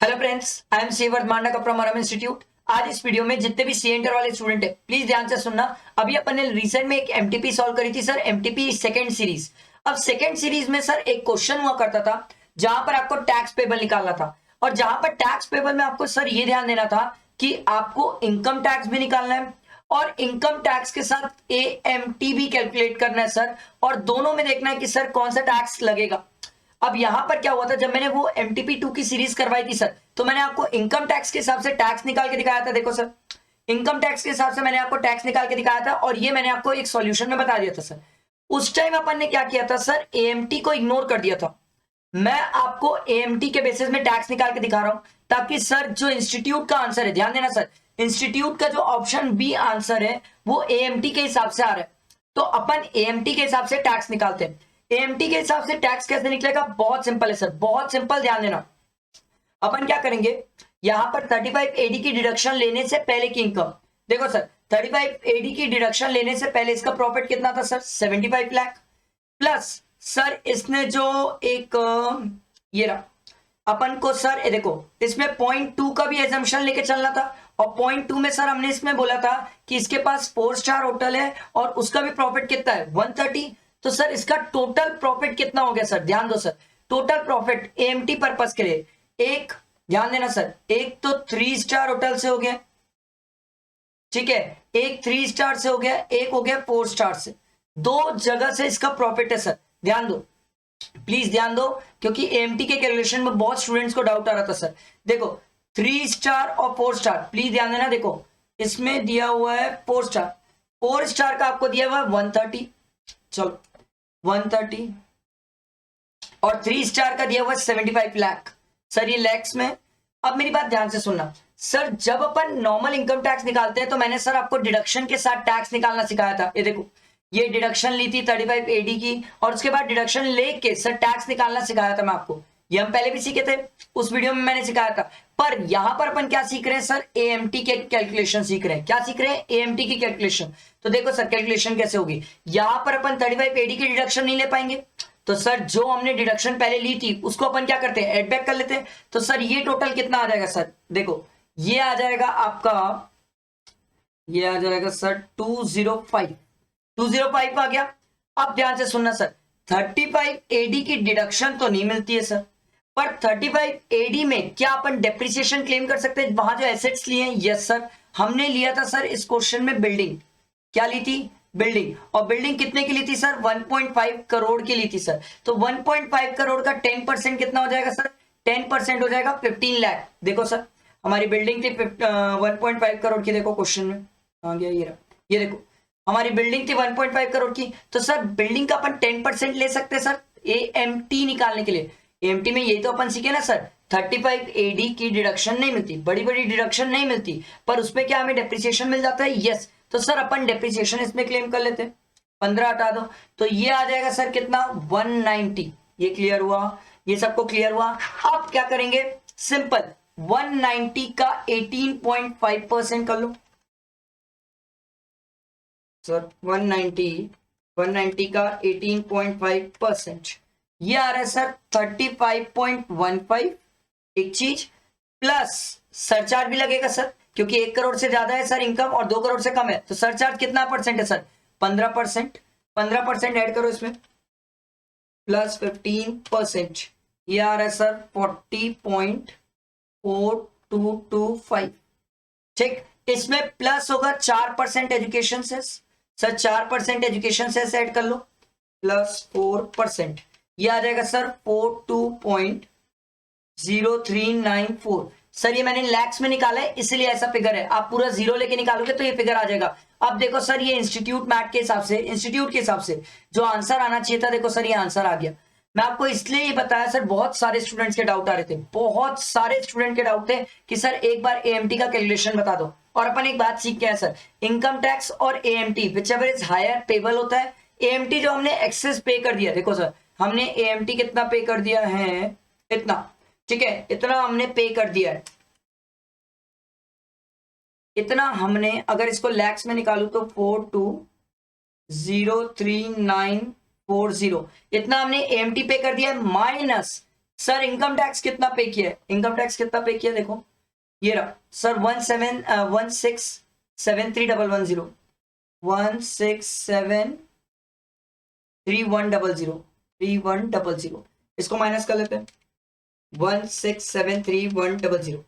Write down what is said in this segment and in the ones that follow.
Hello friends, I am Sevarth Manda from RM institute. आज इस video में जितने भी सी इंटर वाले स्टूडेंट है प्लीज ध्यान से सुनना। अभी अपन ने रिसेंट में एक एमटीपी सॉल्व करी थी सर, एमटीपी सेकंड सीरीज। अब सेकंड सीरीज में सर एक क्वेश्चन हुआ करता था जहां पर आपको टैक्स पेबल निकालना था, और जहां पर टैक्स पेबल में आपको सर ये ध्यान देना था कि आपको इनकम टैक्स भी निकालना है और इनकम टैक्स के साथ एएमटी भी कैलकुलेट करना है सर, और दोनों में देखना है कि सर कौन सा टैक्स लगेगा। अब यहां पर क्या हुआ था, जब मैंने वो एमटीपी 2 की सीरीज करवाई थी सर, तो मैंने आपको इनकम टैक्स के हिसाब से टैक्स निकाल के दिखाया था। देखो सर, इनकम टैक्स के हिसाब से मैंने आपको टैक्स निकाल के दिखाया था और ये मैंने आपको एक सॉल्यूशन में बता दिया था सर। उस टाइम अपन ने क्या किया था सर, एएमटी को इग्नोर कर दिया था। मैं आपको एएमटी के बेसिस में टैक्स निकाल के दिखा रहा हूं ताकि सर जो इंस्टीट्यूट का आंसर है, ध्यान देना सर, इंस्टीट्यूट का जो ऑप्शन बी आंसर है वो एएमटी के हिसाब से आ रहा है। तो अपन एएमटी के हिसाब से टैक्स निकालते हैं। एएमटी के हिसाब से टैक्स कैसे निकलेगा, बहुत सिंपल है सर, बहुत सिंपल, ध्यान देना। अपन क्या करेंगे, यहां पर 35 एडी की डिडक्शन लेने से पहले की इनकम, देखो सर 35 एडी की डिडक्शन लेने से पहले इसका प्रॉफिट कितना था सर, 75 लाख, प्लस सर इसने जो एक ये रहा अपन को सर, ये देखो इसमें 0.2 का भी एजम्पशन लेके चलना था, और 0.2 में सर हमने इसमें बोला था कि इसके पास 4 स्टार होटल है और उसका भी प्रॉफिट कितना है 130। तो सर इसका टोटल प्रॉफिट कितना हो गया सर, ध्यान दो sir, total profit AMT purpose के लिए, एक ध्यान देना सर, एक तो 3 स्टार होटल से हो गया, ठीक है, एक 3 स्टार से हो गया, एक हो गया 4 स्टार से, दो जगह से इसका प्रॉफिट है सर। ध्यान दो, प्लीज ध्यान दो, क्योंकि एएमटी के कैलकुलेशन में बहुत स्टूडेंट्स को डाउट आ रहा था सर। देखो 3 स्टार और 4 स्टार, प्लीज ध्यान देना। देखो इसमें दिया हुआ है 4 स्टार, 4 स्टार का आपको दिया हुआ है 130, चलो 130, और 3 स्टार का दिया हुआ है 75 लाख सर, ये लैक्स में। अब मेरी बात ध्यान से सुनना सर, जब अपन नॉर्मल इनकम टैक्स निकालते हैं तो मैंने सर आपको डिडक्शन के साथ टैक्स निकालना सिखाया था। ये देखो, ये डिडक्शन ली थी 35 एडी की, और उसके बाद डिडक्शन लेके सर टैक्स निकालना सिखाया था मैं आपको। ये हम पहले भी सीखे थे, उस वीडियो में मैंने सिखाया था। पर यहां पर अपन क्या सीख रहे हैं सर, एएमटी के कैलकुलेशन सीख रहे हैं। क्या सीख रहे हैं, एएमटी की कैलकुलेशन। तो देखो सर कैलकुलेशन कैसे होगी, यहां पर अपन 35 एडी की डिडक्शन नहीं ले पाएंगे, तो सर जो हमने डिडक्शन पहले ली थी उसको अपन क्या करते हैं, एड बैक कर लेते हैं। तो सर ये टोटल कितना आ जाएगा सर, देखो ये आ जाएगा आपका, ये आ जाएगा सर 205 आ गया। अब ध्यान से सुनना सर, 35 एडी की डिडक्शन तो नहीं मिलती है सर, पर 35 एडी में क्या अपन डेप्रिसिएशन क्लेम कर सकते हैं वहां जो एसेट्स लिए हैं। यस सर, हमने लिया था सर इस क्वेश्चन में बिल्डिंग, क्या ली थी, बिल्डिंग, और बिल्डिंग कितने की ली थी सर, 1.5 करोड़ की ली थी सर। तो 1.5 करोड़ का 10% कितना हो जाएगा सर, 10% हो जाएगा 15 लाख। देखो सर हमारी बिल्डिंग थी 1.5 करोड़ की, देखो क्वेश्चन में आ गया, ये रहा, ये देखो हमारी बिल्डिंग थी 1.5 करोड़ की। तो सर बिल्डिंग का अपन 10% ले सकते हैं सर एएमटी निकालने के लिए। एएमटी में यही तो अपन सीखे ना सर, 35 एडी की डिडक्शन नहीं मिलती, बड़ी बड़ी डिडक्शन नहीं मिलती, पर उसमें क्या हमें डेप्रिसिएशन मिल जाता है। यस, तो सर अपन डेप्रिसिएशन इसमें क्लेम कर लेते हैं, 15 हटा दो, तो ये आ जाएगा सर कितना, 190। ये क्लियर हुआ, ये सबको क्लियर हुआ। अब क्या करेंगे, सिंपल 190 का 18.5% कर लो सर, 190 का 18.5%, ये आ रहा है सर 35.15। एक चीज प्लस सरचार्ज भी लगेगा सर, क्योंकि 1 करोड़ से ज्यादा है सर इनकम और 2 करोड़ से कम है, तो सरचार्ज कितना परसेंट है सर, 15%। 15% ऐड करो इसमें, प्लस 15%, ये आ रहा है सर 40.4225। ठीक, इसमें प्लस होगा 4% education cess sir, 4% education cess add कर लो, प्लस 4%, ये आ जाएगा सर 42.0394 सर। ये मैंने लैक्स में निकाला है इसलिए ऐसा फिगर है, आप पूरा जीरो लेके निकालोगे तो ये फिगर आ जाएगा। अब देखो सर, ये इंस्टीट्यूट मैट के हिसाब से, इंस्टीट्यूट के हिसाब से जो आंसर आना चाहिए था, देखो सर ये आंसर आ गया। मैं आपको इसलिए ये बताया सर, बहुत सारे स्टूडेंट्स के डाउट आ रहे थे, बहुत सारे स्टूडेंट के डाउट थे कि सर एक बार एएमटी का कैलकुलेशन बता दो। और अपन एक बात सीख के आए सर, इनकम टैक्स और AMT whichever is higher payable होता है। एएमटी जो हमने एक्सेस पे कर दिया, देखो सर हमने एएमटी कितना पे कर दिया है, इतना, ठीक है, इतना हमने पे कर दिया है, इतना हमने, अगर इसको लैक्स में निकालू तो 4203,940, इतना हमने एएमटी पे कर दिया है, माइनस सर इनकम टैक्स कितना पे किया है, इनकम टैक्स कितना पे किया देखो, ये रहा सर 1673110 1673100 इसको माइनस कर लेते हैं 1673100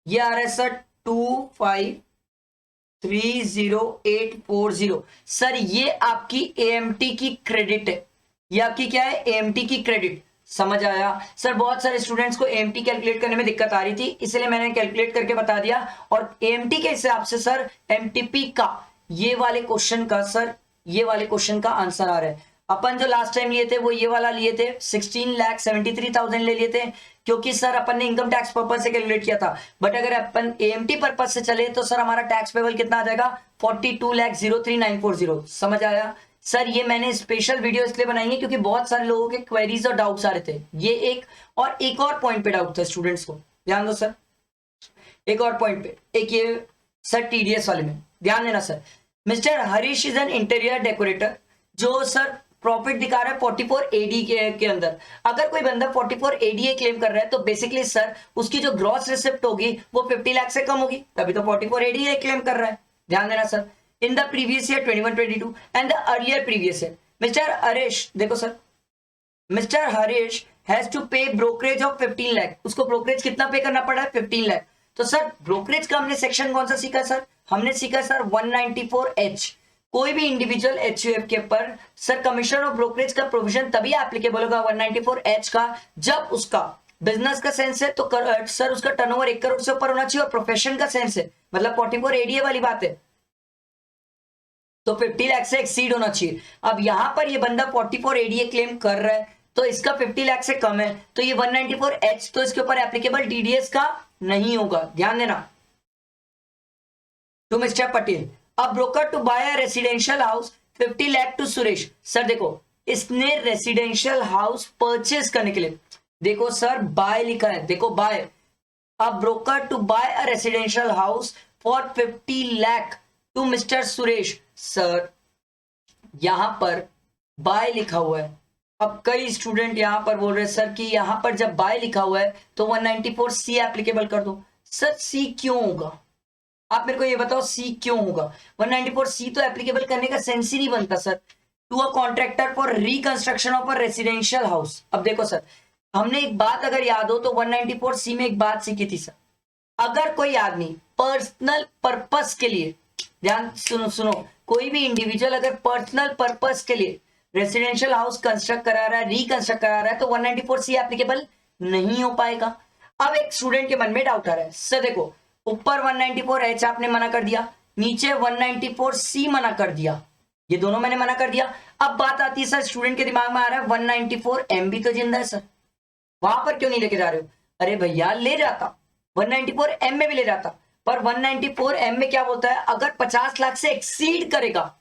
ये आ रहा है सर 2530840 सर ये आपकी एएमटी की क्रेडिट है, ये आपकी क्या है एएमटी की क्रेडिट। समझ आया सर, बहुत सारे स्टूडेंट्स को एएमटी कैलकुलेट करने में दिक्कत आ रही थी इसलिए मैंने कैलकुलेट करके बता दिया। और एएमटी के हिसाब से सर एमटीपी का ये वाले क्वेश्चन का सर ये वाले क्वेश्चन का आंसर आ रहा है। अपन जो लास्ट टाइम लिए थे वो ये वाला लिए थे 16,73,000 ले लिए थे क्योंकि सर अपन ने इनकम टैक्स पर्पज से कैलकुलेट किया था। बट अगर अपन एएमटी पर्पज से चले तो सर हमारा टैक्स पेबल कितना आ जाएगा 42,03,940। समझ आया सर, ये मैंने स्पेशल वीडियो इसलिए बनाई है क्योंकि बहुत सारे लोगों के क्वेरीज और डाउट्स आ रहे थे। ये एक और पॉइंट पे डाउट था स्टूडेंट्स को, ध्यान दो सर, एक और पॉइंट पे, एक ये सर टीडीएस वाले में ध्यान देना sir. Mister Harish is an interior decorator जो सर प्रॉफिट दिखा रहा है 44 एडी के अंदर। अगर कोई बंदा 44 एडीए क्लेम कर रहा है तो बेसिकली सर उसकी जो ग्रॉस रिसिप्ट होगी वो 50 लाख से कम होगी, तभी तो 44 एडीए क्लेम कर रहा है। ध्यान देना sir. In the previous year 21-22 and the earlier previous year mister Harish, देखो sir, mister Harish has to pay brokerage of 15 lakh. उसको ब्रोकरेज कितना पे करना पड़ा है 15 लाख। तो सर ब्रोकरेज का हमने सेक्शन कौन सा सीखा सर, हमने सीखा सर 194H। कोई भी इंडिविजुअल एचयूएफ के ऊपर सर कमीशन ऑफ ब्रोकरेज का प्रोविजन तभी एप्लीकेबल होगा 194H का जब उसका बिजनेस का सेंस है तो सर उसका टर्नओवर 1 करोड़ से ऊपर होना चाहिए और प्रोफेशन का सेंस है मतलब 44 एडीए वाली बात है तो 50 लाख से एक्सीड होना चाहिए। अब यहां पर ये बंदा 44 एडीए क्लेम कर रहा है तो इसका 50 लाख से कम है तो ये 194H तो इसके ऊपर एप्लीकेबल टीडीएस का नहीं होगा, ध्यान देना। To mister Patel, a broker to buy a residential house 50 lakh to Suresh. Sir देखो इसने रेसिडेंशियल हाउस परचेज करने के लिए, देखो सर बाय लिखा है, देखो buy, a broker to buy a residential house for 50 lakh to mister Suresh. Sir यहां पर बाय लिखा हुआ है। अब कई स्टूडेंट यहां पर बोल रहे हैं सर कि यहां पर जब बाय लिखा हुआ है तो 194C एप्लीकेबल कर दो। सर सी क्यों होगा, आप मेरे को ये बताओ सी क्यों होगा, 194C तो एप्लीकेबल करने का सेंस ही नहीं बनता sir. To a contractor for reconstruction of a residential house. अब देखो सर हमने एक बात अगर याद हो तो 194C में एक बात सीखी थी सर, अगर कोई आदमी पर्सनल पर्पस के लिए, ध्यान सुनो, कोई भी इंडिविजुअल अगर पर्सनल पर्पस के लिए रेसिडेंशियल हाउस कंस्ट्रक्ट करा रहा है, रिकंस्ट्रक्ट करा रहा है तो 194C एप्लीकेबल नहीं हो पाएगा। अब एक स्टूडेंट के मन में डाउट आ रहा है, सर देखो ऊपर 194H आपने मना कर दिया, नीचे 194C मना कर दिया, ये दोनों मैंने मना कर दिया। अब बात आती है सर स्टूडेंट के दिमाग में आ रहा है 194M भी तो जिंदा है सर, वहां पर क्यों नहीं लेके जा रहे हो। अरे भैया ले जाता, 194M में भी ले जाता, पर 194M में क्या बोलता है अगर 50 लाख से एक्सीड करेगा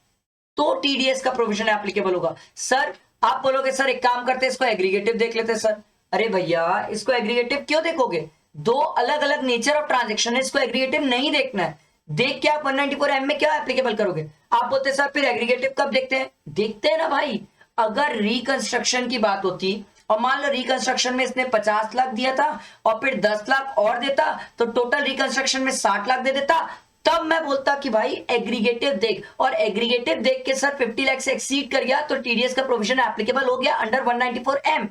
तो टीडीएस का प्रोविजन एप्लीकेबल होगा। सर आप बोलोगे सर एक काम करते हैं इसको एग्रीगेटिव देख लेते हैं सर। अरे भैया इसको एग्रीगेटिव क्यों देखोगे, दो अलग अलग नेचर ऑफ ट्रांजैक्शन है, इसको एग्रीगेटिव नहीं देखना है। देख के आप 194M में क्या एप्लीकेबल करोगे, आप बोलते सर फिर एग्रीगेटिव कब देखते हैं, देखते हैं ना भाई, अगर रिकंस्ट्रक्शन की बात होती और मान लो रिकंस्ट्रक्शन में इसने 50 लाख दिया था और फिर 10 लाख और देता तो टोटल रिकंस्ट्रक्शन में 60 लाख दे देता, तब मैं बोलता कि भाई एग्रीगेटिव देख, और एग्रीगेटिव देख के सर 50 लाख से एक्सीड कर गया तो टीडीएस का प्रोविजन एप्लीकेबल हो गया अंडर 194M।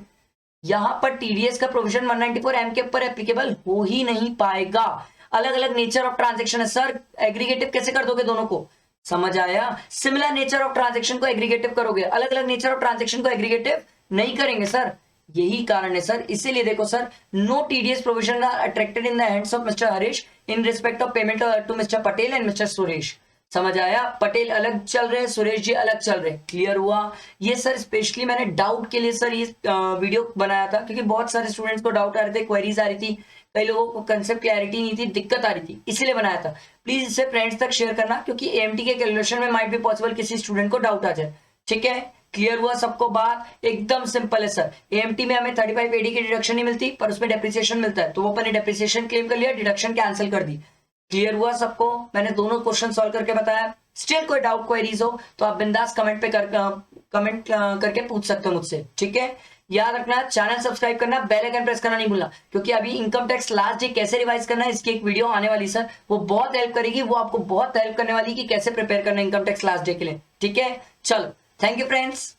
यहां पर टीडीएस का प्रोविजन 194M के ऊपर एप्लीकेबल हो ही नहीं पाएगा, अलग अलग नेचर ऑफ ट्रांजैक्शन है सर, एग्रीगेटिव कैसे कर दोगे दोनों को, समझ आया। सिमिलर नेचर ऑफ ट्रांजैक्शन को एग्रीगेटिव करोगे, अलग अलग नेचर ऑफ ट्रांजैक्शन को एग्रीगेटिव नहीं करेंगे सर, यही कारण है सर। इसीलिए देखो sir no TDS provision are attracted in the hands of mister Harish in respect of payment to mister Patel and mister Suresh. समझ आया, पटेल अलग चल रहे हैं, सुरेश जी अलग चल रहे हैं, क्लियर हुआ। ये सर स्पेशली मैंने डाउट के लिए सर ये वीडियो बनाया था क्योंकि बहुत सारे स्टूडेंट्स को डाउट आ रहे थे, क्वेरीज आ रही थी, कई लोगों को कंसेप्ट क्लैरिटी नहीं थी, दिक्कत आ रही थी, इसीलिए बनाया था। प्लीज इसे फ्रेंड्स तक शेयर करना क्योंकि एएमटी के कैलकुलेशन में माइट बी पॉसिबल किसी स्टूडेंट को डाउट आ जाए, ठीक है। क्लियर हुआ सबको, बात एकदम सिंपल है सर। एएमटी में हमें 35 एडी की डिडक्शन नहीं मिलती पर उसमें डेप्रिसिएशन मिलता है, तो वो अपन ने डेप्रिसिएशन क्लेम कर लिया, डिडक्शन कैंसिल कर दी। क्लियर हुआ सबको, मैंने दोनों क्वेश्चन सॉल्व करके बताया। स्टिल कोई डाउट क्वेरीज हो तो आप बिंदास कमेंट पे कर कमेंट करके पूछ सकते हो मुझसे, ठीक है। याद रखना, चैनल सब्सक्राइब करना, बेल आइकन प्रेस करना नहीं भूलना, क्योंकि अभी इनकम टैक्स लास्ट डे कैसे रिवाइज करना है इसकी एक वीडियो आने वाली सर, वो बहुत हेल्प करेगी, वो आपको बहुत हेल्प करने वाली कि कैसे प्रिपेयर करना है इनकम टैक्स लास्ट डे के लिए, ठीक है। चलो, थैंक यू फ्रेंड्स।